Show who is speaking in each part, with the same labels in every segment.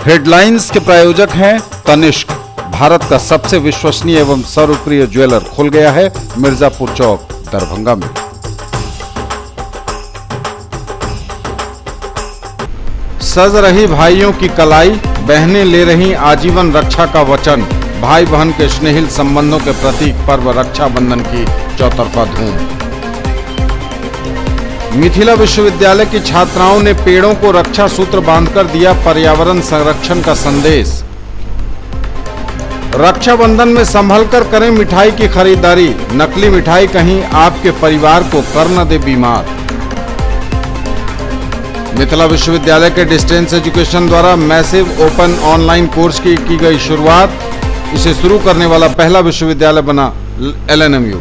Speaker 1: Headlines के प्रायोजक हैं तनिष्क, भारत का सबसे विश्वसनीय एवं सर्वप्रिय ज्वेलर खुल गया है मिर्जापुर चौक, दरभंगा में। सज रही भाइयों की कलाई, बहनें ले रही आजीवन रक्षा का वचन। भाई बहन के स्नेहिल संबंधों के प्रतीक पर्व रक्षाबंधन की चौतरफा धूम। मिथिला विश्वविद्यालय की छात्राओं ने पेड़ों को रक्षा सूत्र बांधकर दिया पर्यावरण संरक्षण का संदेश। रक्षाबंधन में संभलकर करें मिठाई की खरीदारी, नकली मिठाई कहीं आपके परिवार को कर न दे बीमार। मिथिला विश्वविद्यालय के डिस्टेंस एजुकेशन द्वारा मैसिव ओपन ऑनलाइन कोर्स की गई शुरुआत। इसे शुरू करने वाला पहला विश्वविद्यालय बना LNMU।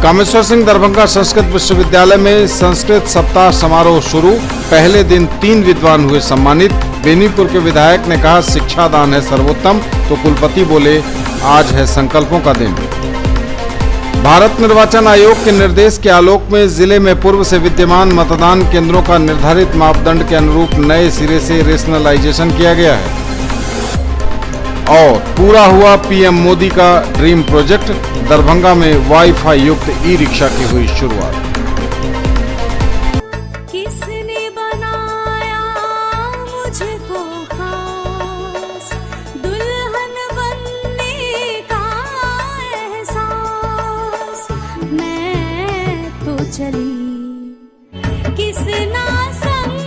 Speaker 1: कामेश्वर सिंह दरभंगा संस्कृत विश्वविद्यालय में संस्कृत सप्ताह समारोह शुरू। पहले दिन 3 विद्वान हुए सम्मानित। बेनीपुर के विधायक ने कहा शिक्षा दान है सर्वोत्तम, तो कुलपति बोले आज है संकल्पों का दिन। भारत निर्वाचन आयोग के निर्देश के आलोक में जिले में पूर्व से विद्यमान मतदान केंद्रों का निर्धारित मापदंड के अनुरूप नए सिरे से रेशनलाइजेशन किया गया है और पूरा हुआ पीएम मोदी का ड्रीम प्रोजेक्ट। दरभंगा में वाईफाई युक्त ई-रिक्शा की हुई शुरुआत।
Speaker 2: किसने बनाया मुझको खास, दुल्हन बनने का एहसास, मैं तो चली किसना संग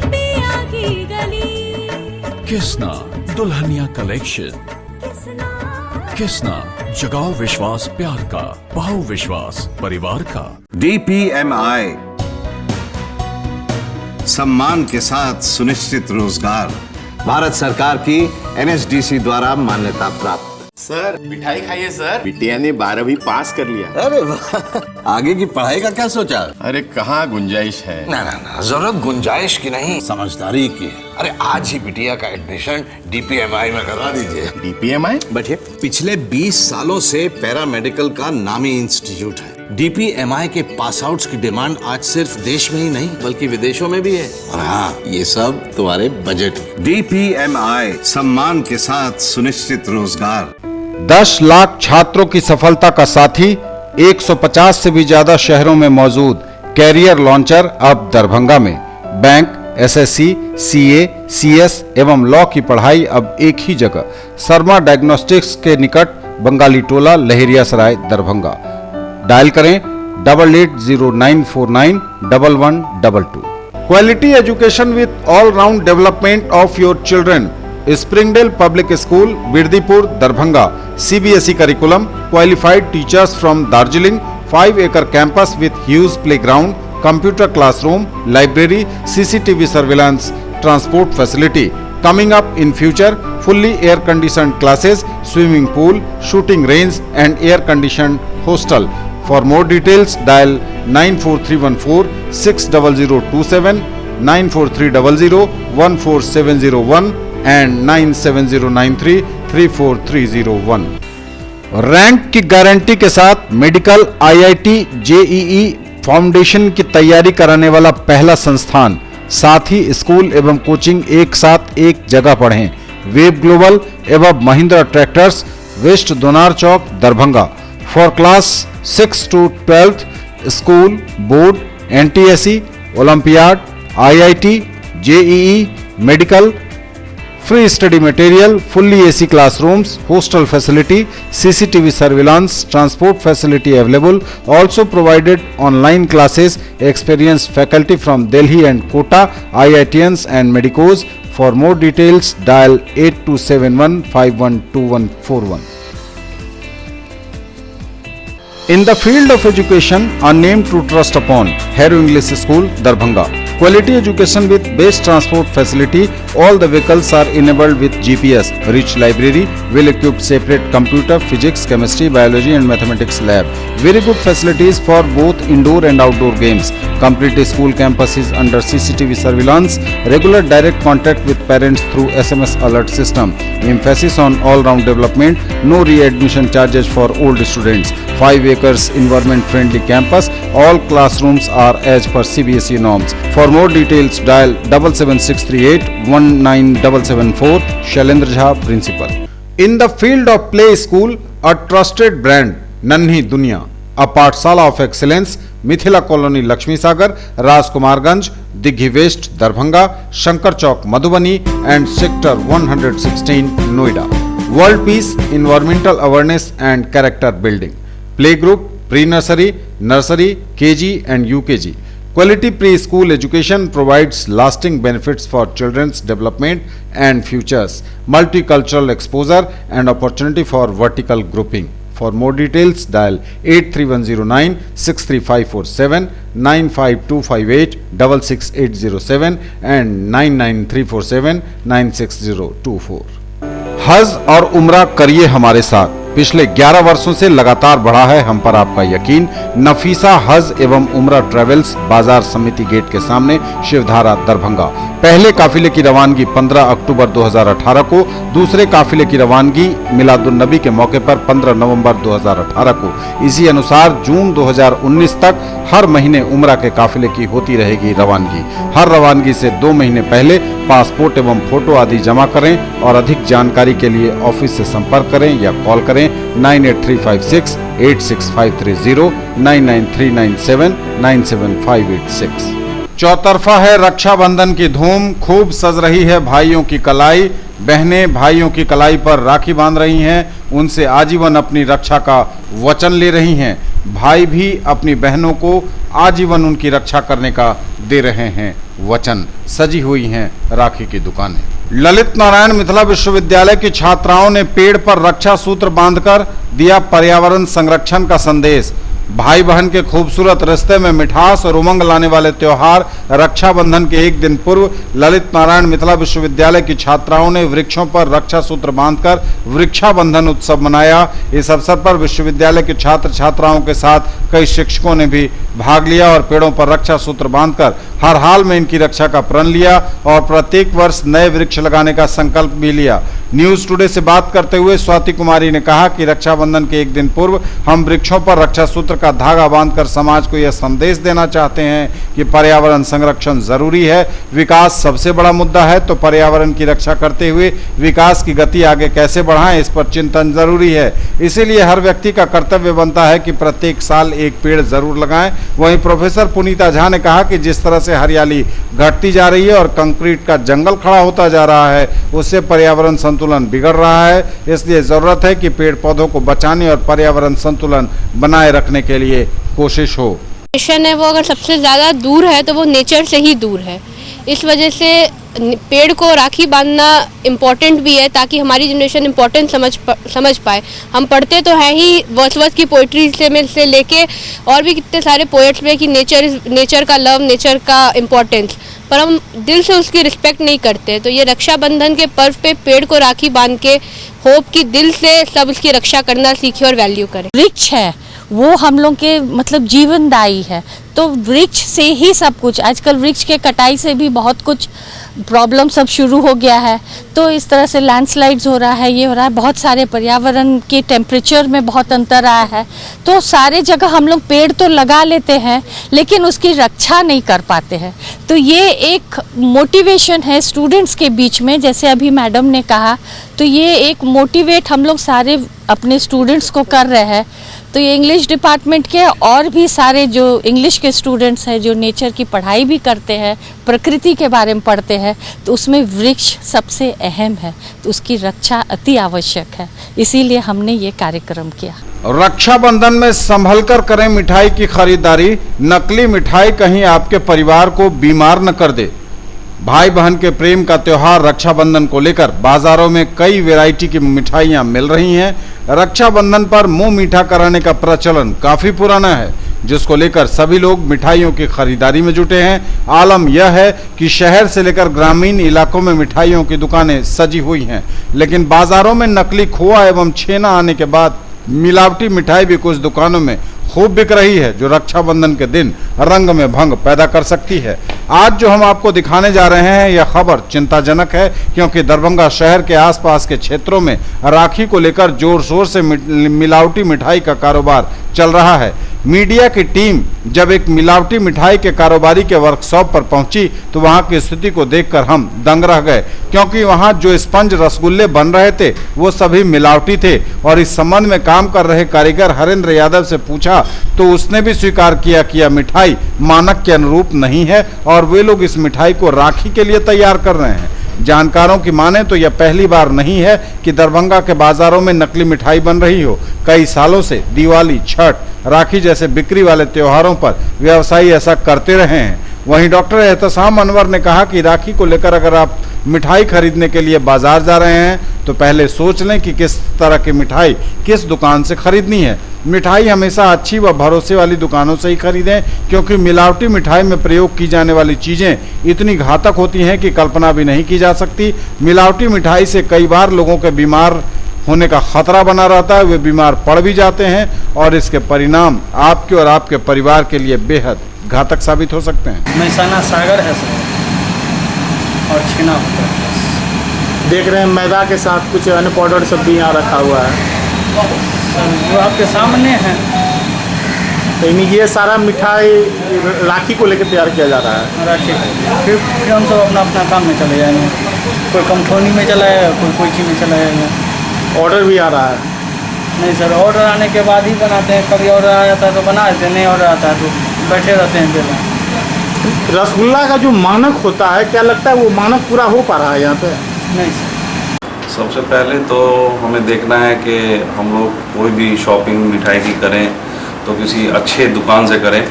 Speaker 2: पिया की गली।
Speaker 3: किसना दुल्हनिया कलेक्शन। किसना जगाओ विश्वास प्यार का, पाओ विश्वास परिवार का।
Speaker 4: DPMI सम्मान के साथ सुनिश्चित रोजगार, भारत सरकार की NSDC द्वारा मान्यता प्राप्त।
Speaker 5: सर मिठाई खाइए सर, बिटिया ने 12वीं पास कर लिया।
Speaker 4: अरे वाह, आगे की पढ़ाई का क्या सोचा?
Speaker 5: अरे कहाँ गुंजाइश है।
Speaker 6: ना ना ना, जरूरत गुंजाइश की नहीं,
Speaker 4: समझदारी की है।
Speaker 6: अरे आज ही बिटिया का एडमिशन DPMI में करवा दीजिए।
Speaker 5: DPMI
Speaker 4: बैठिए। पिछले 20 सालों से पैरामेडिकल का नामी इंस्टीट्यूट है। DPMI के पास आउट्स की डिमांड आज सिर्फ देश में ही नहीं बल्कि विदेशों में भी है। और हाँ, ये सब तुम्हारे बजट। DPMI सम्मान के साथ सुनिश्चित रोजगार।
Speaker 1: 10 लाख छात्रों की सफलता का साथी, 150 से भी ज्यादा शहरों में मौजूद कैरियर लॉन्चर अब दरभंगा में। बैंक, SSC, CA, CS एवं लॉ की पढ़ाई अब एक ही जगह। शर्मा डायग्नोस्टिक्स के निकट, बंगाली टोला, लहेरिया सराय, दरभंगा। डायल करें 8809491122। Quality education with all round development of your children. Springdale public school, Birdipur, Darbhanga. CBSE curriculum, qualified teachers from Darjeeling, 5-acre campus with huge playground, computer classroom, library, CCTV surveillance, transport facility. Coming up in future, fully air-conditioned classes, swimming pool, shooting range and air-conditioned hostel. For more details, dial 94314 60027, 94300 14701 and 97093 34301। Rank की guarantee के साथ medical IIT JEE foundation की तैयारी कराने वाला पहला संस्थान। साथ ही स्कूल एवं कोचिंग एक साथ एक जगह पढ़ें। वेब ग्लोबल एवं Mahindra tractors, west Donar Chowk, Darbhanga. For class 6 to 12 school, board, NTSE, olympiad, IIT, JEE, medical, free study material, fully AC classrooms, hostel facility, CCTV surveillance, transport facility available. Also provided online classes, experienced faculty from Delhi and Kota, IITians and medicos. For more details, dial 8271512141. In the field of education, a name to trust upon, Hero English School, Darbhanga. Quality education with best transport facility. All the vehicles are enabled with GPS. Rich library, well-equipped separate computer, physics, chemistry, biology and mathematics lab. Very good facilities for both indoor and outdoor games. Complete school campus is under CCTV surveillance. Regular direct contact with parents through SMS alert system. Emphasis on all-round development. No re-admission charges for old students. 5 acres environment-friendly campus. All classrooms are as per CBSE norms. For more details, dial 77638 19774. Shailendra Jha, Principal. In the field of play school, a trusted brand, Nanhi Dunya, a Pathshala of excellence, Mithila colony Lakshmi Sagar, Rajkumarganj, Digghi west Darbhanga, Shankar Chowk Madhubani and sector 116 Noida. World peace, environmental awareness and character building. Play group, pre nursery, nursery, KG and UKG. Quality preschool education provides lasting benefits for children's development and futures. Multicultural exposure and opportunity for vertical grouping. For more details, dial 83109 63547, 95258 66807 and 99347 96024. हज और उम्रा करिए हमारे साथ. पिछले 11 वर्षों से लगातार बढ़ा है हम पर आपका यकीन. नफीसा हज एवं उम्रा ट्रेवल्स, बाजार समिति गेट के सामने, शिवधारा, दरभंगा. पहले काफिले की रवानगी 15 अक्टूबर 2018 को, दूसरे काफिले की रवानगी मिलादुन्नबी के मौके पर 15 नवंबर 2018 को. इसी अनुसार जून 2019 तक हर महीने उम्रा के काफिले की होती रहेगी रवानगी. हर रवानगी से 2 महीने पहले पासपोर्ट एवं फोटो आदि जमा करें और अधिक जानकारी के लिए ऑफिस से संपर्क करें या कॉल करें 98356 86530 99397 97586. चौतरफा है रक्षाबंधन की धूम. खूब सज रही है भाइयों की कलाई. बहनें भाइयों की कलाई पर राखी बांध रही हैं. उनसे आजीवन अपनी रक्षा का वचन ले रही हैं. भाई भी अपनी बहनों को आजीवन उनकी रक्षा करने का दे रहे हैं वचन. सजी हुई हैं राखी की दुकानें. ललित नारायण मिथिला विश्वविद्यालय की छात्राओं ने पेड़ पर रक्षा सूत्र बांधकर दिया पर्यावरण संरक्षण का संदेश. भाई बहन के खूबसूरत रिश्ते में मिठास और उमंग लाने वाले त्योहार रक्षाबंधन के एक दिन पूर्व ललित नारायण मिथिला विश्वविद्यालय की छात्राओं ने वृक्षों पर रक्षा सूत्र बांधकर वृक्षाबंधन उत्सव मनाया. इस अवसर पर विश्वविद्यालय के छात्र छात्राओं के साथ कई शिक्षकों ने भी भाग लिया और पेड़ों पर रक्षा सूत्र बांधकर हर हाल में इनकी रक्षा का प्रण लिया और प्रत्येक वर्ष नए वृक्ष लगाने का संकल्प भी लिया. न्यूज टुडे से बात करते हुए स्वाति कुमारी ने कहा कि रक्षाबंधन के एक दिन पूर्व हम वृक्षों पर रक्षा सूत्र का धागा बांधकर समाज को यह संदेश देना चाहते हैं कि पर्यावरण संरक्षण जरूरी है. विकास सबसे बड़ा मुद्दा है, तो पर्यावरण की रक्षा करते हुए विकास की गति आगे कैसे बढ़ाएं, इस पर चिंतन जरूरी है. इसीलिए हर व्यक्ति का कर्तव्य बनता है कि प्रत्येक साल एक पेड़ जरूर लगाएं. वहीं प्रोफेसर पुनीता झा ने कहा कि जिस तरह से हरियाली घटती जा रही है और कंक्रीट का जंगल खड़ा होता जा रहा है, उससे पर्यावरण संतुलन बिगड़ रहा है. इसलिए जरूरत है कि पेड़ पौधों को बचाने और पर्यावरण संतुलन बनाए रखने के लिए कोशिश हो.
Speaker 7: जनरेशन है वो अगर सबसे ज़्यादा दूर है तो वो नेचर से ही दूर है. इस वजह से पेड़ को राखी बांधना इम्पोर्टेंट भी है ताकि हमारी जनरेशन इम्पोर्टेंट समझ पाए. हम पढ़ते तो हैं ही वर्ड्सवर्थ की पोइट्री से लेके और भी कितने सारे पोएट्स में कि नेचर का लव, नेचर का इम्पोर्टेंस, पर हम दिल से उसकी रिस्पेक्ट नहीं करते. तो ये रक्षाबंधन के पर्व पे पेड़ को राखी बांध के होप कि दिल से सब उसकी रक्षा करना सीखे और वैल्यू करें.
Speaker 8: वृक्ष है वो हम लोग के मतलब जीवनदायी है, तो वृक्ष से ही सब कुछ. आजकल वृक्ष के कटाई से भी बहुत कुछ प्रॉब्लम सब शुरू हो गया है. तो इस तरह से लैंडस्लाइड्स हो रहा है, ये हो रहा है, बहुत सारे पर्यावरण के टेम्परेचर में बहुत अंतर आया है. तो सारे जगह हम लोग पेड़ तो लगा लेते हैं लेकिन उसकी रक्षा नहीं कर पाते हैं. तो ये एक मोटिवेशन है स्टूडेंट्स के बीच में, जैसे अभी मैडम ने कहा, तो ये एक मोटिवेट हम लोग सारे अपने स्टूडेंट्स को कर रहे हैं. तो ये इंग्लिश डिपार्टमेंट के और भी सारे जो इंग्लिश के स्टूडेंट्स हैं जो नेचर की पढ़ाई भी करते हैं, प्रकृति के बारे में पढ़ते हैं, तो उसमें वृक्ष सबसे अहम है. तो उसकी रक्षा अति आवश्यक है, इसीलिए हमने ये कार्यक्रम किया.
Speaker 1: रक्षाबंधन में संभल कर करें मिठाई की खरीदारी. नकली मिठाई कहीं आपके परिवार को बीमार न कर दे. भाई बहन के प्रेम का त्योहार रक्षाबंधन को लेकर बाजारों में कई वैरायटी की मिठाइयां मिल रही हैं. रक्षाबंधन पर मुंह मीठा कराने का प्रचलन काफी पुराना है, जिसको लेकर सभी लोग मिठाइयों की खरीदारी में जुटे हैं. आलम यह है कि शहर से लेकर ग्रामीण इलाकों में मिठाइयों की दुकानें सजी हुई हैं, लेकिन बाजारों में नकली खोआ एवं छेना आने के बाद मिलावटी मिठाई भी कुछ दुकानों में खूब बिक रही है, जो रक्षाबंधन के दिन रंग में भंग पैदा कर सकती है। आज जो हम आपको दिखाने जा रहे हैं यह खबर चिंताजनक है, क्योंकि दरभंगा शहर के आसपास के क्षेत्रों में राखी को लेकर जोर शोर से मिलावटी मिठाई का कारोबार चल रहा है। मीडिया की टीम जब एक मिलावटी मिठाई के कारोबारी के वर्कशॉप पर पहुंची तो वहां की स्थिति को देखकर हम दंग रह गए, क्योंकि वहां जो स्पंज रसगुल्ले बन रहे थे वो सभी मिलावटी थे। और इस संबंध में काम कर रहे कारीगर हरेंद्र यादव से पूछा तो उसने भी स्वीकार किया कि यह मिठाई मानक के अनुरूप नहीं है और वे लोग इस मिठाई को राखी के लिए तैयार कर रहे हैं। जानकारों की माने तो यह पहली बार नहीं है कि दरभंगा के बाजारों में नकली मिठाई बन रही हो। कई सालों से दिवाली, छठ, राखी जैसे बिक्री वाले त्योहारों पर व्यवसायी ऐसा करते रहे हैं। वहीं डॉक्टर एहतसाम अनवर ने कहा कि राखी को लेकर अगर आप मिठाई खरीदने के लिए बाजार जा रहे हैं तो पहले सोच लें कि किस तरह की मिठाई किस दुकान से खरीदनी है। मिठाई हमेशा अच्छी व भरोसे वाली दुकानों से ही खरीदें, क्योंकि मिलावटी मिठाई में प्रयोग की जाने वाली चीज़ें इतनी घातक होती हैं कि कल्पना भी नहीं की जा सकती। मिलावटी मिठाई से कई बार लोगों के बीमार होने का खतरा बना रहता है, वे बीमार पड़ भी जाते हैं और इसके परिणाम आपके और आपके परिवार के लिए बेहद घातक साबित हो सकते हैं।
Speaker 9: महसाना सागर है सर और छीना होता है।
Speaker 10: देख रहे हैं मैदा के साथ कुछ अन्य पाउडर सब भी यहाँ रखा हुआ है,
Speaker 9: वो आपके सामने है।
Speaker 10: तो ये सारा मिठाई राखी को लेकर तैयार किया जा रहा है।
Speaker 9: राखी फिर हम सब अपना अपना काम में चले जाएंगे, कोई कमठोनी में चला जाएगा, कोई चीज़ में चला जाएगा।
Speaker 10: ऑर्डर भी आ रहा है?
Speaker 9: नहीं सर, ऑर्डर आने के बाद ही बनाते हैं। कभी ऑर्डर आ जाता है तो बना देते हैं, नहीं ऑर्डर आता है तो बैठे रहते हैं पहले।
Speaker 10: रसगुल्ला का जो मानक होता है, क्या लगता है वो मानक पूरा हो पा रहा है यहाँ पे?
Speaker 9: नहीं सर।
Speaker 11: सबसे पहले तो हमें देखना है कि हम लोग कोई भी शॉपिंग मिठाई की करें तो किसी अच्छे दुकान से करें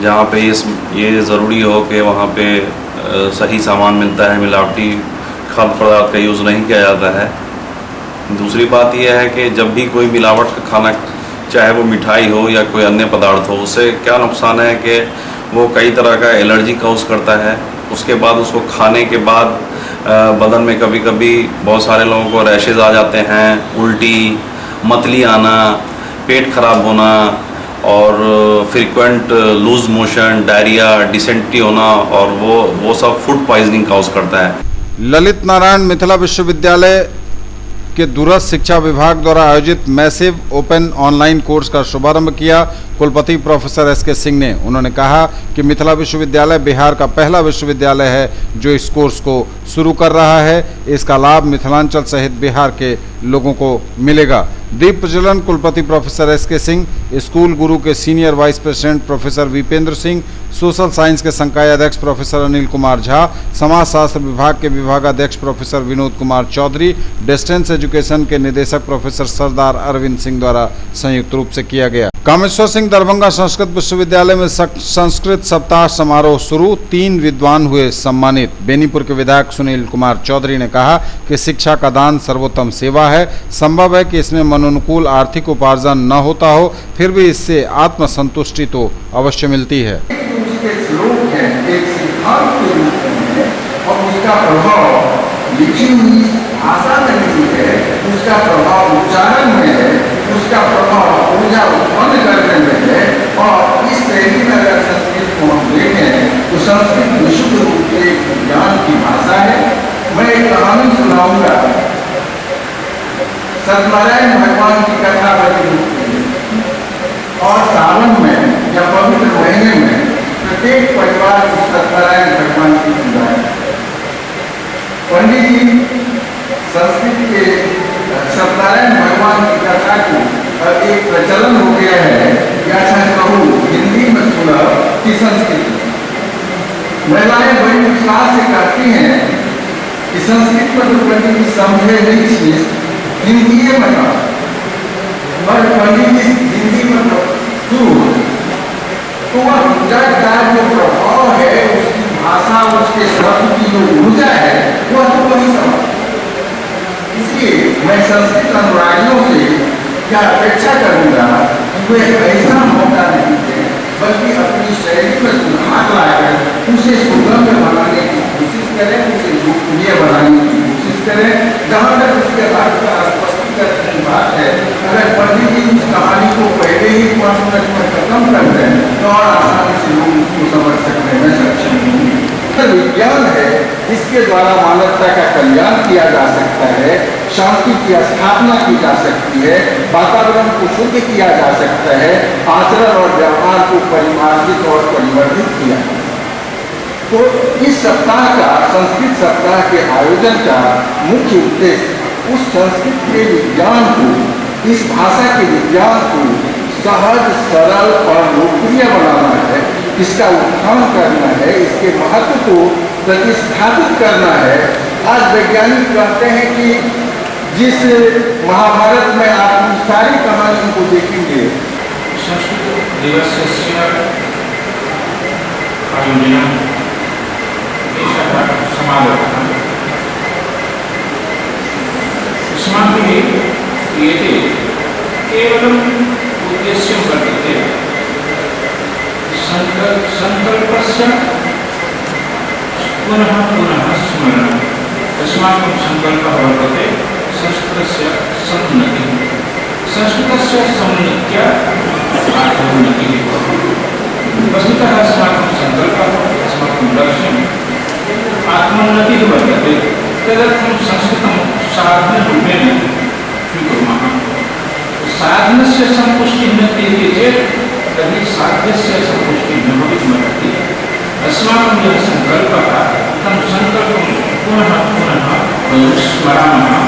Speaker 11: जहाँ पे ये ज़रूरी हो कि वहाँ पे सही सामान मिलता है, मिलावटी खाद्य पदार्थ का यूज़ नहीं किया जाता है। दूसरी बात यह है कि जब भी कोई मिलावट का खाना, चाहे वो मिठाई हो या कोई अन्य पदार्थ हो, उससे क्या नुकसान है कि वो कई तरह का एलर्जी काउज करता है। उसके बाद उसको खाने के बाद बदन में कभी कभी बहुत सारे लोगों को रैशेज आ जाते हैं, उल्टी, मतली आना, पेट खराब होना और frequent loose motion, diarrhoea, dysentery होना, और वो सब फूड पॉइजनिंग काउज करता है।
Speaker 1: ललित नारायण मिथिला विश्वविद्यालय के दूरस्थ शिक्षा विभाग द्वारा आयोजित मैसिव ओपन ऑनलाइन कोर्स का शुभारंभ किया कुलपति प्रोफेसर एस.के. सिंह ने। उन्होंने कहा कि मिथिला विश्वविद्यालय बिहार का पहला विश्वविद्यालय है जो इस कोर्स को शुरू कर रहा है। इसका लाभ मिथिलांचल सहित बिहार के लोगों को मिलेगा। दीप प्रज्वलन कुलपति प्रोफेसर एस.के. सिंह, स्कूल गुरु के senior vice president professor Vipendra Singh, social science के संकाय अध्यक्ष प्रोफेसर अनिल कुमार झा, समाज शास्त्र विभाग के विभागाध्यक्ष professor Vinod Kumar Chaudhary, distance education के निदेशक प्रोफेसर सरदार अरविंद सिंह द्वारा संयुक्त रूप से किया गया। कामेश्वर सिंह दरभंगा संस्कृत विश्वविद्यालय में संस्कृत सप्ताह समारोह शुरू, 3 विद्वान हुए सम्मानित। बेनीपुर के विधायक सुनील कुमार चौधरी ने कहा कि शिक्षा का दान सर्वोत्तम सेवा है। संभव है कि इसमें मनोनुकूल आर्थिक उपार्जन न होता हो, फिर भी इससे आत्मसंतुष्टि तो अवश्य मिलती है।
Speaker 12: उसका प्रभाव लिखी हुई भाषा में है, उसका प्रभाव उच्चारण में है, उसका प्रभाव ऊर्जा उत्पन्न करने में है। और इस शैली में अगर संस्कृत को हम देखें तो संस्कृत विशुद्ध रूप से ज्ञान की भाषा है। मैं एक कहानी सुनाऊंगा। सत्यनारायण भगवान की कथा बनी और सावन में या पवित्र महीने में प्रत्येक परिवार सत्यनारायण भगवान की पूजा है। पंडित जी संस्कृत के सत्यनारायण भगवान की कथा को एक प्रचलन हो गया है, या चाहे कहूँ हिंदी में सुना कि संस्कृत। महिलाएं बड़ी विश्वास से कहती हैं कि संस्कृत में तो पंडित जी समझे नहीं चीज, हिंदी में कहा, और पंडित जी हिंदी में शुरू तो वह पूजा का जो प्रभाव है, उसकी भाषा, उसके शब्द की जो ऊर्जा है, वह तो वही समझ। इसलिए मैं संस्कृत अनुरागियों से क्या अपेक्षा करूंगा कि वे ऐसा मौका नहीं दें, बल्कि अपनी शैली में सुधार लाकर उसे सुगम बनाने की कोशिश करें, उसे लोकप्रिय बनाने की कोशिश करें। जहाँ तक उसके अर्थ का स्पष्टीकरण की बात है, अगर पंडित जी उस कहानी को पहले ही 5 मिनट में इसके द्वारा मानवता का कल्याण किया जा सकता है, शांति की स्थापना की जा सकती है, वातावरण को शुद्ध किया जा सकता है, आचरण और व्यवहार को परिमार्जित और परिवर्तित किया जा सकता है। तो इस सप्ताह का, संस्कृत सप्ताह के आयोजन का मुख्य उद्देश्य उस संस्कृत के विज्ञान को, इस भाषा के विज्ञान को सहज, सरल और लोकप्रिय बनाना है, इसका उत्थान करना है, इसके महत्व को प्रतिस्थापित करना है। आज वैज्ञानिक कहते हैं कि जिस महाभारत में आप सारी कहानियों को देखेंगे,
Speaker 13: संस्कृत दिवस आयोजन समारोह अस्माभिः क्रियते केवलम् उद्देश्यं वर्तते संकल्पस्य पुनः पुनः स्मरणम्। अस्माकं सङ्कल्पः वर्तते संस्कृतस्य समुन्नतिः, संस्कृतस्य समुन्नत्या आत्मोन्नतिः। वस्तुतः अस्माकं सङ्कल्पः, अस्माकं लक्ष्यम् आत्मोन्नतिः वर्तते। तदर्थं संस्कृतं साधनरूपेण स्वीकुर्मः। साधनस्य सन्तुष्टिः न क्रियते चेत् तर्हि साध्यस्य सन्तुष्टिः न भवितुमर्हति। अस्माकं यः सङ्कल्पः, तं सङ्कल्पं पुनः पुनः स्मरामः।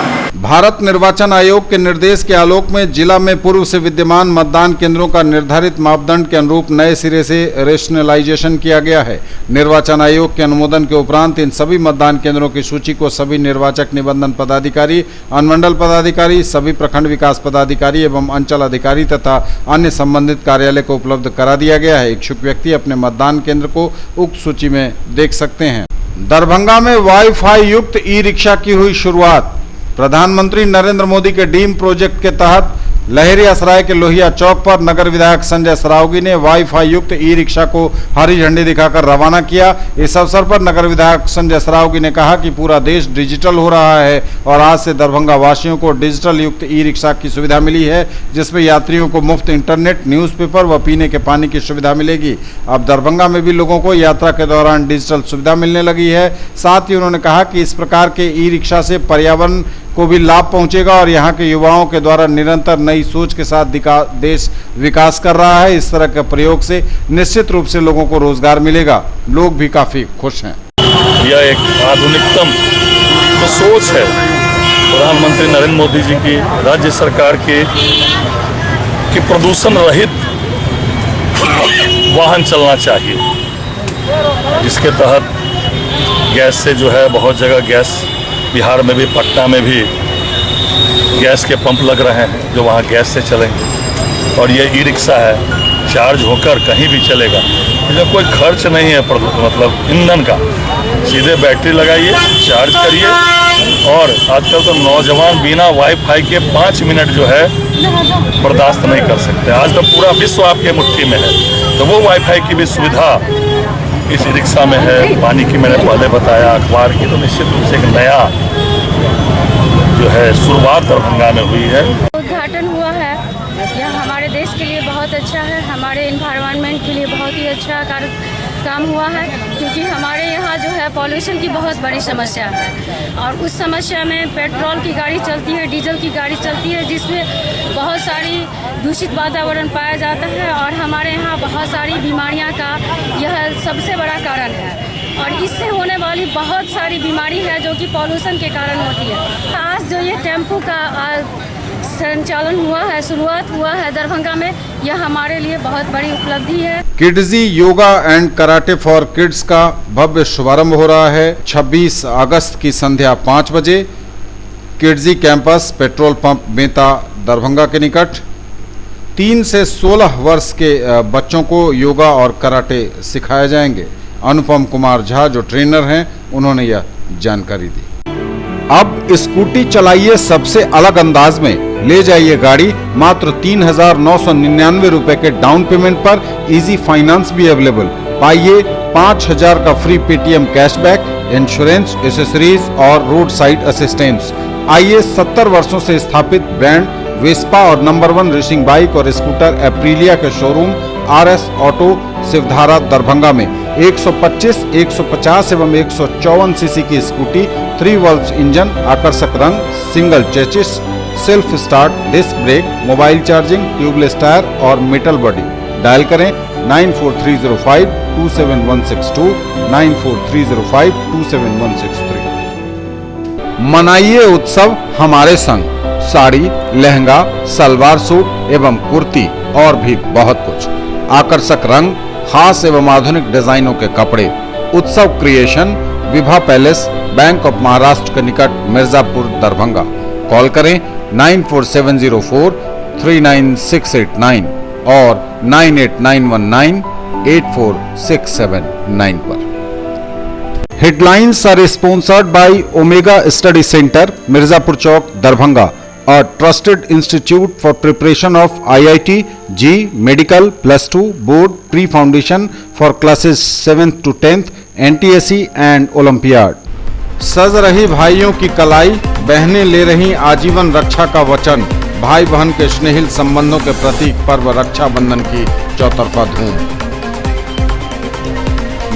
Speaker 1: भारत निर्वाचन आयोग के निर्देश के आलोक में जिला में पूर्व से विद्यमान मतदान केंद्रों का निर्धारित मापदंड के अनुरूप नए सिरे से रेशनलाइजेशन किया गया है। निर्वाचन आयोग के अनुमोदन के उपरांत इन सभी मतदान केंद्रों की सूची को सभी निर्वाचक निबंधन पदाधिकारी, अनुमंडल पदाधिकारी, सभी प्रखंड विकास पदाधिकारी एवं अंचल अधिकारी तथा अन्य संबंधित कार्यालय को उपलब्ध करा दिया गया है। इच्छुक व्यक्ति अपने मतदान केंद्र को उक्त सूची में देख सकते हैं। दरभंगा में वाईफाई युक्त ई रिक्शा की हुई शुरुआत। प्रधानमंत्री नरेंद्र मोदी के डीम प्रोजेक्ट के तहत लहेरियासराय के लोहिया चौक पर नगर विधायक संजय सरावगी ने वाईफाई युक्त ई रिक्शा को हरी झंडी दिखाकर रवाना किया। इस अवसर पर नगर विधायक संजय सरावगी ने कहा कि पूरा देश डिजिटल हो रहा है और आज से दरभंगा वासियों को डिजिटल युक्त ई रिक्शा की सुविधा मिली है, जिसमें यात्रियों को मुफ्त इंटरनेट, न्यूज़पेपर व पीने के पानी की सुविधा मिलेगी। अब दरभंगा में भी लोगों को यात्रा के दौरान डिजिटल सुविधा मिलने लगी है। साथ ही उन्होंने कहा कि इस प्रकार के ई रिक्शा से पर्यावरण को भी लाभ पहुंचेगा और यहाँ के युवाओं के द्वारा निरंतर नई सोच के साथ देश विकास कर रहा है। इस तरह के प्रयोग से निश्चित रूप से लोगों को रोजगार मिलेगा। लोग भी काफी खुश हैं।
Speaker 14: यह एक आधुनिकतम जो सोच है प्रधानमंत्री नरेंद्र मोदी जी की, राज्य सरकार की कि प्रदूषण रहित वाहन चलना चाहिए, जिसके तहत गैस से जो है बहुत जगह गैस, बिहार में भी, पटना में भी गैस के पंप लग रहे हैं जो वहाँ गैस से चलेंगे। और ये ई रिक्शा है, चार्ज होकर कहीं भी चलेगा, इसमें कोई खर्च नहीं है मतलब ईंधन का। सीधे बैटरी लगाइए, चार्ज करिए। और आजकल तो नौजवान बिना वाईफाई के 5 मिनट जो है बर्दाश्त नहीं कर सकते। आज तो पूरा विश्व आपके मुट्ठी में है, तो वो वाईफाई की भी सुविधा इस रिक्शा में है। पानी की मैंने पहले बताया, अखबार की, तो निश्चित रूप से एक नया जो है शुरुआत दरभंगा में हुई है।
Speaker 8: उद्घाटन हुआ है, यह हमारे देश के लिए बहुत अच्छा है, हमारे इन्वायरमेंट के लिए बहुत ही अच्छा काम हुआ है, क्योंकि हमारे यहाँ जो है पॉल्यूशन की बहुत बड़ी समस्या है। और उस समस्या में पेट्रोल की गाड़ी चलती है, डीजल की गाड़ी चलती है, जिसमें बहुत सारी दूषित वातावरण पाया जाता है और हमारे यहाँ बहुत सारी बीमारियाँ का यह सबसे बड़ा कारण है। और इससे होने वाली बहुत सारी बीमारी है जो कि पॉल्यूशन के कारण होती है। आज जो ये टेम्पो का संचालन हुआ है, शुरुआत हुआ है दरभंगा में, यह हमारे लिए बहुत बड़ी उपलब्धि है।
Speaker 1: Kidzy yoga and karate for kids का भव्य शुभारंभ हो रहा है 26 अगस्त की संध्या 5 बजे किड्जी कैंपस, पेट्रोल पंप मेता, दरभंगा के निकट। 3 से 16 वर्ष के बच्चों को योगा और कराटे सिखाए जाएंगे। अनुपम कुमार झा जो ट्रेनर हैं, उन्होंने यह जानकारी दी। अब स्कूटी चलाइए सबसे अलग अंदाज में, ले जाइए गाड़ी मात्र 3,999 रुपए के डाउन पेमेंट पर। इजी फाइनेंस भी अवेलेबल। पाइए 5,000 का free Paytm cashback, insurance, accessories और रोड साइड असिस्टेंस। आइए 70 वर्षों से स्थापित ब्रांड वेस्पा और नंबर 1 रेसिंग बाइक और स्कूटर एप्रिलिया के showroom RS auto, Shivdhara, Darbhanga में 125, 150 एवं 154 सीसी की स्कूटी, 3 वाल्व इंजन, आकर्षक रंग, single chassis, self start, disc brake, mobile charging, tubeless tyre और मेटल बॉडी। डायल करें 9430527162, 9430527163। मनाइए उत्सव हमारे संग। साड़ी, लहंगा, सलवार सूट एवं कुर्ती और भी बहुत कुछ, आकर्षक रंग, खास एवं आधुनिक डिजाइनों के कपड़े। उत्सव creation, Vibha palace, bank of Maharashtra के निकट, मिर्जापुर, दरभंगा। कॉल करें 9470439689 और 9891984679 पर। Headlines are sponsored by Omega Study Center, Mirzapur Chowk, Darbhanga, a trusted institute for preparation of IIT, JEE, Medical, +2, Board, Pre-Foundation for classes 7th to 10th, NTSE and Olympiad। सज रही भाइयों की कलाई, बहनें ले रही आजीवन रक्षा का वचन। भाई बहन के स्नेहिल संबंधों के प्रतीक पर्व रक्षाबंधन की चौतरफा धूम।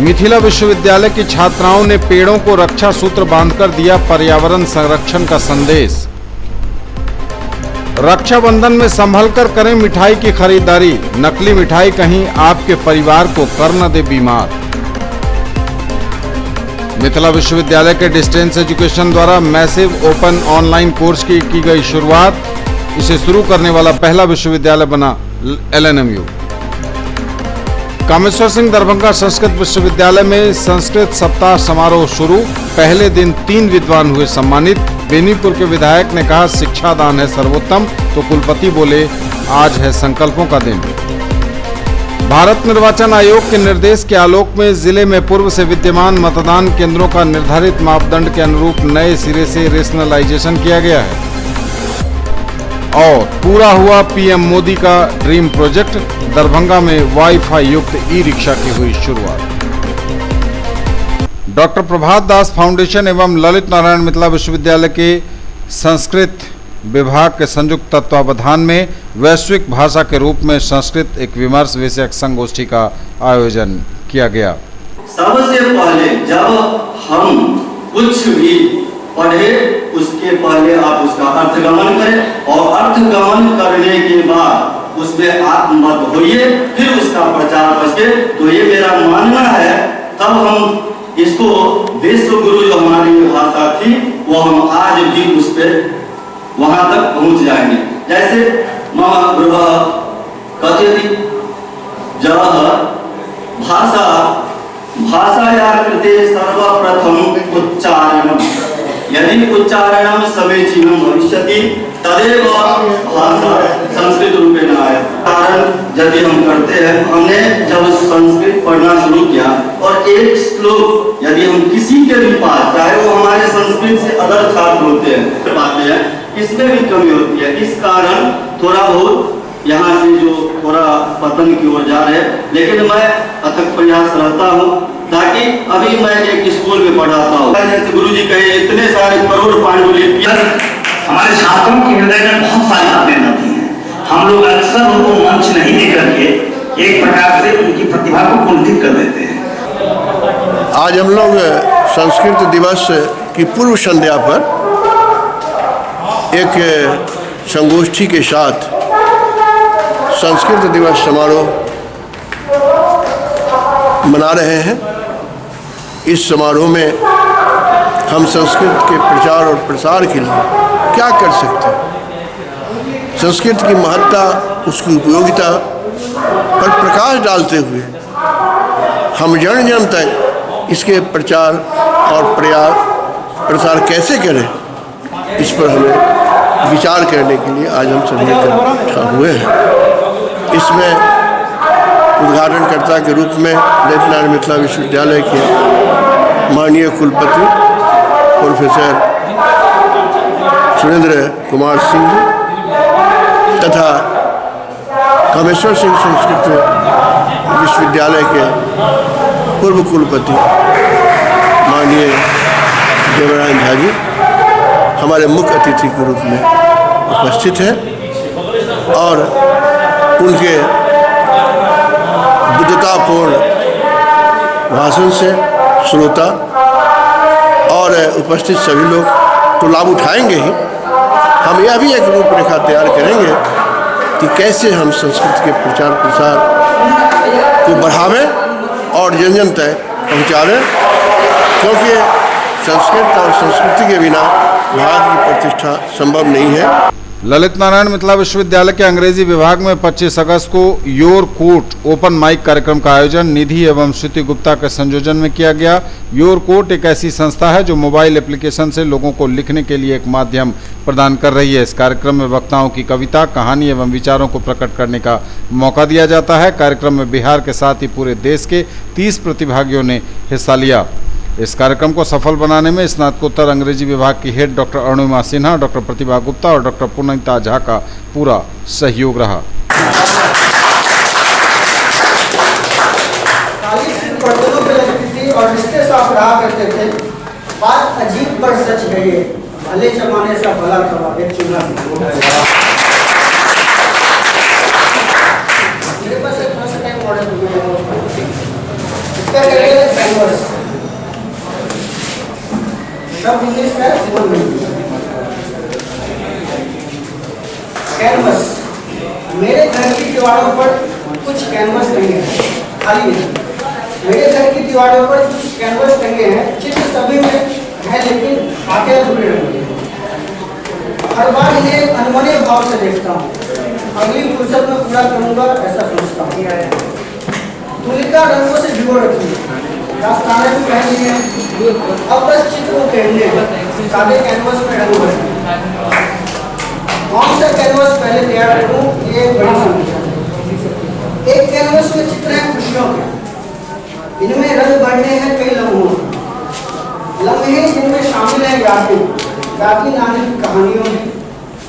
Speaker 1: मिथिला विश्वविद्यालय की छात्राओं ने पेड़ों को रक्षा सूत्र बांधकर दिया पर्यावरण संरक्षण का संदेश। रक्षाबंधन में संभलकर करें मिठाई की खरीदारी, नकली मिठाई कहीं आपके परिवार को कर न दे बीमार। मिथिला विश्वविद्यालय के डिस्टेंस एजुकेशन द्वारा मैसिव ओपन ऑनलाइन कोर्स की गई शुरुआत। इसे शुरू करने वाला पहला विश्वविद्यालय बना LNMU। कामेश्वर सिंह दरभंगा संस्कृत विश्वविद्यालय में संस्कृत सप्ताह समारोह शुरू। पहले दिन 3 विद्वान हुए सम्मानित। बेनीपुर के विधायक ने कहा शिक्षा दान है सर्वोत्तम, तो कुलपति बोले आज है संकल्पों का दिन। भारत निर्वाचन आयोग के निर्देश के आलोक में जिले में पूर्व से विद्यमान मतदान केंद्रों का निर्धारित मापदंड के अनुरूप नए सिरे से रेशनलाइजेशन किया गया है और पूरा हुआ पीएम मोदी का ड्रीम प्रोजेक्ट। दरभंगा में वाईफाई युक्त ई-रिक्शा की हुई शुरुआत। डॉक्टर प्रभात दास फाउंडेशन एवं ललित नारायण मिथिला विश्वविद्यालय के संस्कृत विभाग के संयुक्त तत्वावधान में वैश्विक भाषा के रूप में संस्कृत एक विमर्श विषयक संगोष्ठी का आयोजन किया गया।
Speaker 15: सबसे पहले जब हम कुछ भी पढ़े उसके पहले आप उसका अर्थगमन करें और अर्थगमन करने के बाद उसमें आत्मबद्ध होइए, फिर उसका प्रचार बचे। तो ये मेरा मानना है, तब हम इसको विश्व गुरु जो हमारी भाषा थी वो हम आज भी उस पर वहां तक पहुंच जाएंगे। जैसे कथयति जब भाषाया कृते सर्वप्रथम उच्चारणम, यदि उच्चारणम समीचीनं भविष्यति तदेव भाषा संस्कृत रूपेण आया। कारण यदि हम करते हैं, हमने जब संस्कृत पढ़ना शुरू किया और एक श्लोक यदि हम किसी के भी पास, चाहे वो हमारे संस्कृत से अदर छात्र होते हैं, पाते हैं, इसमें भी कमी होती है। इस कारण थोड़ा बहुत यहाँ से जो थोड़ा पतन की ओर जा रहे हैं, लेकिन मैं अथक प्रयास रहता हूँ ताकि अभी मैं एक स्कूल में पढ़ाता हूँ। जैसे गुरु जी कहे इतने सारे करोड़ पांडुलिपियां
Speaker 16: हमारे छात्रों के हृदय में बहुत सारी बातें रहती हैं। हम लोग अक्सर उनको मंच नहीं दे करके एक प्रकार से उनकी प्रतिभा को कुंठित कर देते हैं।
Speaker 17: आज हम लोग संस्कृत दिवस की पूर्व संध्या पर एक संगोष्ठी के साथ संस्कृत दिवस समारोह मना रहे हैं। इस समारोह में हम संस्कृत के प्रचार और प्रसार के लिए क्या कर सकते हैं, संस्कृत की महत्ता, उसकी उपयोगिता पर प्रकाश डालते हुए हम जन जन तक इसके प्रचार और प्रसार कैसे करें, इस पर हमें विचार करने के लिए आज हम सभी इकट्ठा हुए हैं। इसमें उद्घाटनकर्ता के रूप में ललित नारायण मिथिला विश्वविद्यालय के माननीय कुलपति प्रोफेसर सुरेंद्र कुमार सिंह जी तथा कामेश्वर सिंह संस्कृत विश्वविद्यालय के पूर्व कुलपति माननीय देवरायन झा जी हमारे मुख्य अतिथि के रूप में उपस्थित हैं और उनके बुद्धतापूर्ण भाषण से श्रोता और उपस्थित सभी लोग तो लाभ उठाएंगे ही, हम यह भी एक रूपरेखा तैयार करेंगे कि कैसे हम संस्कृत के प्रचार प्रसार को बढ़ावें और जन जन तक पहुँचावें, क्योंकि संस्कृत और संस्कृति के बिना भारत की प्रतिष्ठा संभव नहीं है।
Speaker 1: ललित नारायण मिथिला विश्वविद्यालय के अंग्रेजी विभाग में 25 अगस्त को योर कोर्ट ओपन माइक कार्यक्रम का आयोजन निधि एवं श्रुति गुप्ता के संयोजन में किया गया। योर कोर्ट एक ऐसी संस्था है जो मोबाइल एप्लीकेशन से लोगों को लिखने के लिए एक माध्यम प्रदान कर रही है। इस कार्यक्रम में वक्ताओं की कविता, कहानी एवं विचारों को प्रकट करने का मौका दिया जाता है। कार्यक्रम में बिहार के साथ ही पूरे देश के 30 प्रतिभागियों ने हिस्सा लिया। इस कार्यक्रम को सफल बनाने में स्नातकोत्तर अंग्रेजी विभाग की head doctor Arunima Sinha, doctor Pratibha Gupta और डॉक्टर पुनीता झा का पूरा सहयोग रहा।
Speaker 12: बर्तनों पे लगती थी और रिश्ते साफ रहा करते थे। बात अजीब पर सच है ये, भले जमाने से भला तवा एक चूल्हा। मेरे पास एक थोड़ा सा टाइम मॉडल इसका कैनवस सब इंग्लिश का कैनवस। मेरे घर की दीवारों पर कुछ कैनवस नहीं है, खाली है। मेरे घर की दीवारों पर कुछ कैनवस टंगे हैं, चित्र सभी में है लेकिन आगे जुड़े हुए हैं। हर बार इन्हें अनमने भाव से देखता हूँ, अगली फुर्सत में पूरा करूँगा ऐसा सोचता हूँ। तुलिका रंगों से भिगो रखी है, दास्तानें भी पहनी है, अब बस चित्र को पहनने हैं, सादे कैनवस में रंग भरने। कौन सा कैनवस पहले तैयार करूँ ये बड़ी समस्या है। एक कैनवस में चित्र है खुशियों के, इनमें रंग भरने हैं कई लम्हे जिनमें शामिल है यादें नानी की कहानियों की,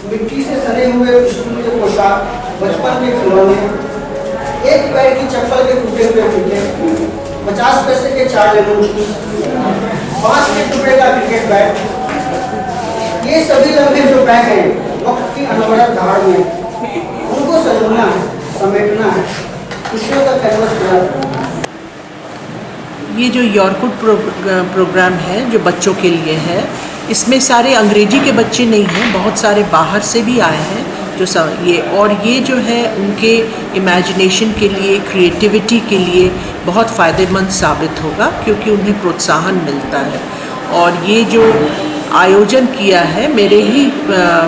Speaker 12: मिट्टी से सने हुए स्कूल के पोशाक, बचपन के खिलौने, एक पैर की चप्पल के टूटे हुए फीते, 50 पैसे के 4 लेमन जूस, 5 के टुकड़े का क्रिकेट बैट। ये सभी लम्हे जो बह गए वक्त की अनवरत धार में, उनको सजोना है, समेटना है, खुशियों का कैनवस पूरा करना।
Speaker 18: ये जो योरकुट प्रोग्राम है जो बच्चों के लिए है, इसमें सारे अंग्रेजी के बच्चे नहीं हैं, बहुत सारे बाहर से भी आए हैं जो ये जो है उनके इमेजिनेशन के लिए, क्रिएटिविटी के लिए बहुत फ़ायदेमंद साबित होगा, क्योंकि उन्हें प्रोत्साहन मिलता है। और ये जो आयोजन किया है मेरे ही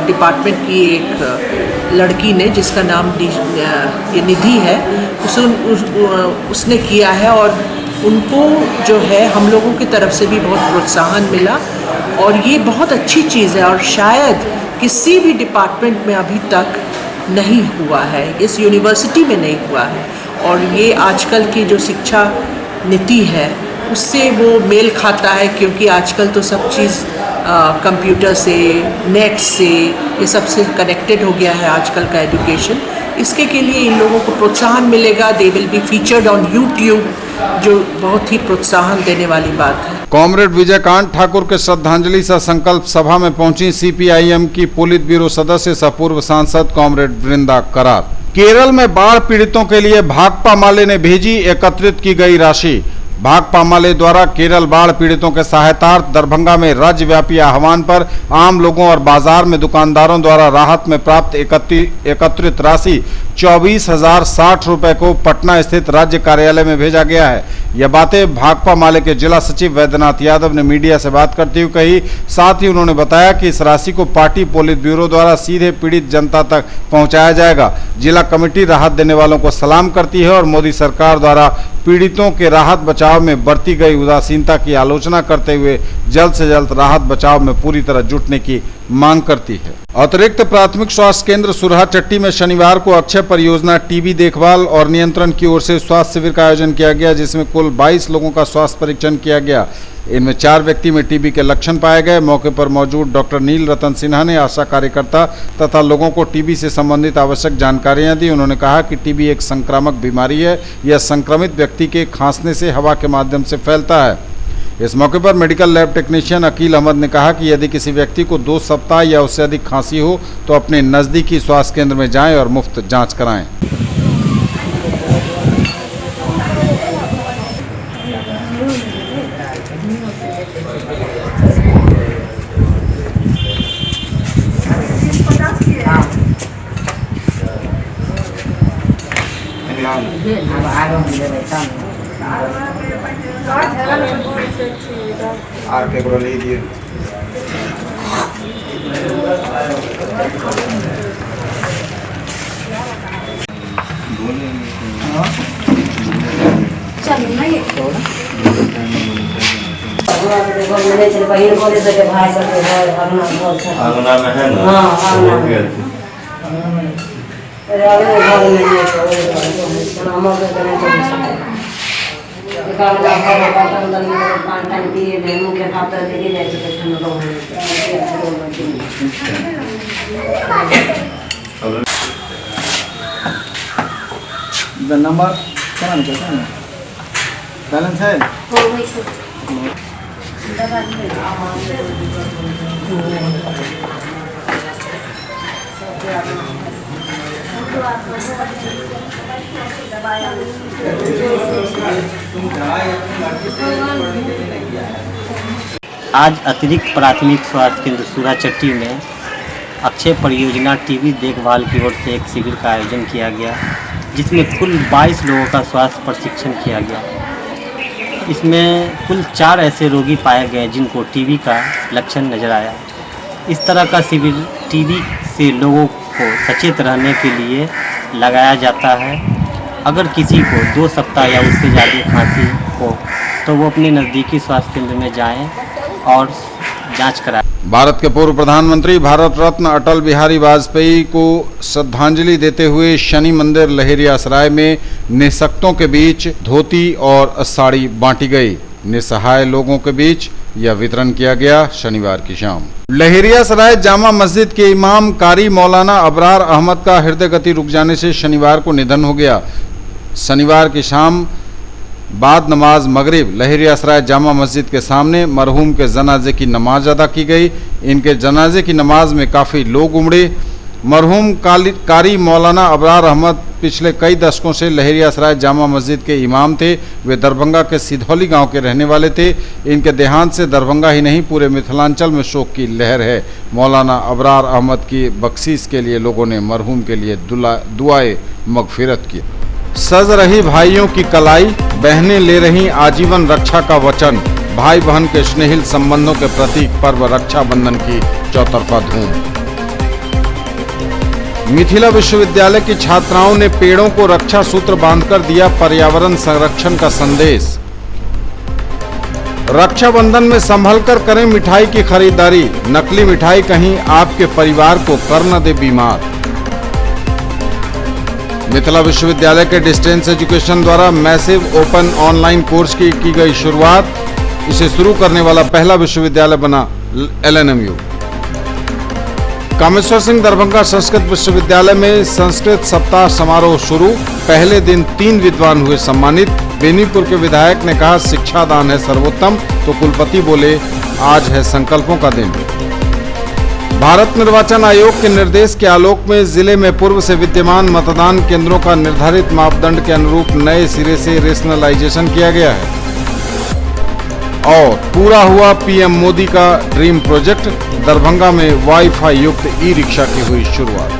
Speaker 18: डिपार्टमेंट की एक लड़की ने, जिसका नाम ये निधि है, उसने किया है और उनको जो है हम लोगों की तरफ से भी बहुत प्रोत्साहन मिला। और ये बहुत अच्छी चीज़ है और शायद किसी भी डिपार्टमेंट में अभी तक नहीं हुआ है, इस यूनिवर्सिटी में नहीं हुआ है। और ये आजकल की जो शिक्षा नीति है उससे वो मेल खाता है, क्योंकि आजकल तो सब चीज़ कंप्यूटर से, नेट से, ये सबसे कनेक्टेड हो गया है आजकल का एजुकेशन। इसके लिए इन लोगों को प्रोत्साहन मिलेगा। They will be featured on YouTube, जो बहुत ही प्रोत्साहन देने वाली बात है।
Speaker 1: कॉमरेड विजयकांत ठाकुर के श्रद्धांजलि सह संकल्प सभा में पहुंची सीपीआईएम की पोलित ब्यूरो सदस्य सह पूर्व सांसद कॉमरेड वृंदा करार। केरल में बाढ़ पीड़ितों के लिए भाकपा माले ने भेजी एकत्रित की गई राशि। भाकपा माले द्वारा केरल बाढ़ पीड़ितों के सहायतार्थ दरभंगा में राज्यव्यापी आह्वान पर आम लोगों और बाजार में दुकानदारों द्वारा राहत में प्राप्त एकत्रित राशि 24,060 रुपए को पटना स्थित राज्य कार्यालय में भेजा गया है। यह बातें भाकपा माले के जिला सचिव वैद्यनाथ यादव ने मीडिया से बात करते हुए कही। साथ ही उन्होंने बताया कि इस राशि को पार्टी पोलित ब्यूरो द्वारा सीधे पीड़ित जनता तक पहुंचाया जाएगा। जिला कमेटी राहत देने वालों को सलाम करती है और मोदी सरकार द्वारा पीड़ितों के राहत बचाव में बरती गई उदासीनता की आलोचना करते हुए जल्द से जल्द राहत बचाव में पूरी तरह जुटने की मांग करती है। अतिरिक्त प्राथमिक स्वास्थ्य केंद्र सुरहा चट्टी में शनिवार को अक्षय परियोजना टीबी देखभाल और नियंत्रण की ओर से स्वास्थ्य शिविर का आयोजन किया गया, जिसमें कुल 22 लोगों का स्वास्थ्य परीक्षण किया गया। इनमें 4 व्यक्ति में टीबी के लक्षण पाए गए। मौके पर मौजूद डॉक्टर नील रतन सिन्हा ने आशा कार्यकर्ता तथा लोगों को टीबी से संबंधित आवश्यक जानकारियां दी। उन्होंने कहा कि टीबी एक संक्रामक बीमारी है। यह संक्रमित व्यक्ति के खांसने से हवा के माध्यम से फैलता है। इस मौके पर medical lab technician Aqeel Ahmed ने कहा कि यदि किसी व्यक्ति को 2 सप्ताह या उससे अधिक खांसी हो तो अपने नज़दीकी स्वास्थ्य केंद्र में जाएं और मुफ्त जांच कराएं।
Speaker 15: आंगना में है ना?
Speaker 9: नंबर क्या नाम बैलेंस है?
Speaker 19: आज अतिरिक्त प्राथमिक स्वास्थ्य केंद्र सूराचट्टी में अक्षय परियोजना टीबी देखभाल की ओर से एक शिविर का आयोजन किया गया, जिसमें कुल 22 लोगों का स्वास्थ्य प्रशिक्षण किया गया। इसमें कुल 4 ऐसे रोगी पाए गए जिनको टीबी का लक्षण नजर आया। इस तरह का शिविर टीबी से लोगों को सचेत रहने के लिए लगाया जाता है। अगर किसी को 2 सप्ताह या उससे ज़्यादा खांसी हो तो वो अपने नज़दीकी स्वास्थ्य केंद्र में जाएं और जांच कराएं।
Speaker 1: भारत के पूर्व प्रधानमंत्री भारत रत्न अटल बिहारी वाजपेयी को श्रद्धांजलि देते हुए शनि मंदिर लहेरियासराय में निःशक्तों के बीच धोती और साड़ी बांटी गई। निसहाय लोगों के बीच यह वितरण किया गया। शनिवार की शाम लहेरियासराय जामा मस्जिद के इमाम कारी मौलाना अबरार अहमद का हृदय गति रुक जाने से शनिवार को निधन हो गया। शनिवार की शाम बाद नमाज मगरिब लहेरियासराय जामा मस्जिद के सामने मरहूम के जनाजे की नमाज अदा की गई। इनके जनाजे की नमाज में काफ़ी लोग उमड़े। मरहूम कारी मौलाना अबरार अहमद पिछले कई दशकों से लहेरियासराय जामा मस्जिद के इमाम थे। वे दरभंगा के सिधौली गांव के रहने वाले थे। इनके देहांत से दरभंगा ही नहीं पूरे मिथिलांचल में शोक की लहर है। मौलाना अबरार अहमद की बख्शीश के लिए लोगों ने मरहूम के लिए दुआए मगफिरत की। सज रही भाइयों की कलाई, बहनें ले रही आजीवन रक्षा का वचन। भाई बहन के स्नेहिल संबंधों के प्रतीक पर्व रक्षाबंधन की चौतरफा धूम। मिथिला विश्वविद्यालय की छात्राओं ने पेड़ों को रक्षा सूत्र बांधकर दिया पर्यावरण संरक्षण का संदेश। रक्षाबंधन में संभलकर करें मिठाई की खरीदारी। नकली मिठाई कहीं आपके परिवार को कर न दे बीमार। मिथिला विश्वविद्यालय के डिस्टेंस एजुकेशन द्वारा मैसिव ओपन ऑनलाइन कोर्स की गई शुरुआत। इसे शुरू करने वाला पहला विश्वविद्यालय बना LNMU। कामेश्वर सिंह दरभंगा संस्कृत विश्वविद्यालय में संस्कृत सप्ताह समारोह शुरू। पहले दिन 3 विद्वान हुए सम्मानित। बेनीपुर के विधायक ने कहा शिक्षा दान है सर्वोत्तम, तो कुलपति बोले आज है संकल्पों का दिन। भारत निर्वाचन आयोग के निर्देश के आलोक में जिले में पूर्व से विद्यमान मतदान केंद्रों का निर्धारित मापदंड के अनुरूप नए सिरे से रेशनलाइजेशन किया गया है। और पूरा हुआ पीएम मोदी का ड्रीम प्रोजेक्ट। दरभंगा में वाईफाई युक्त ई-रिक्शा की हुई शुरुआत।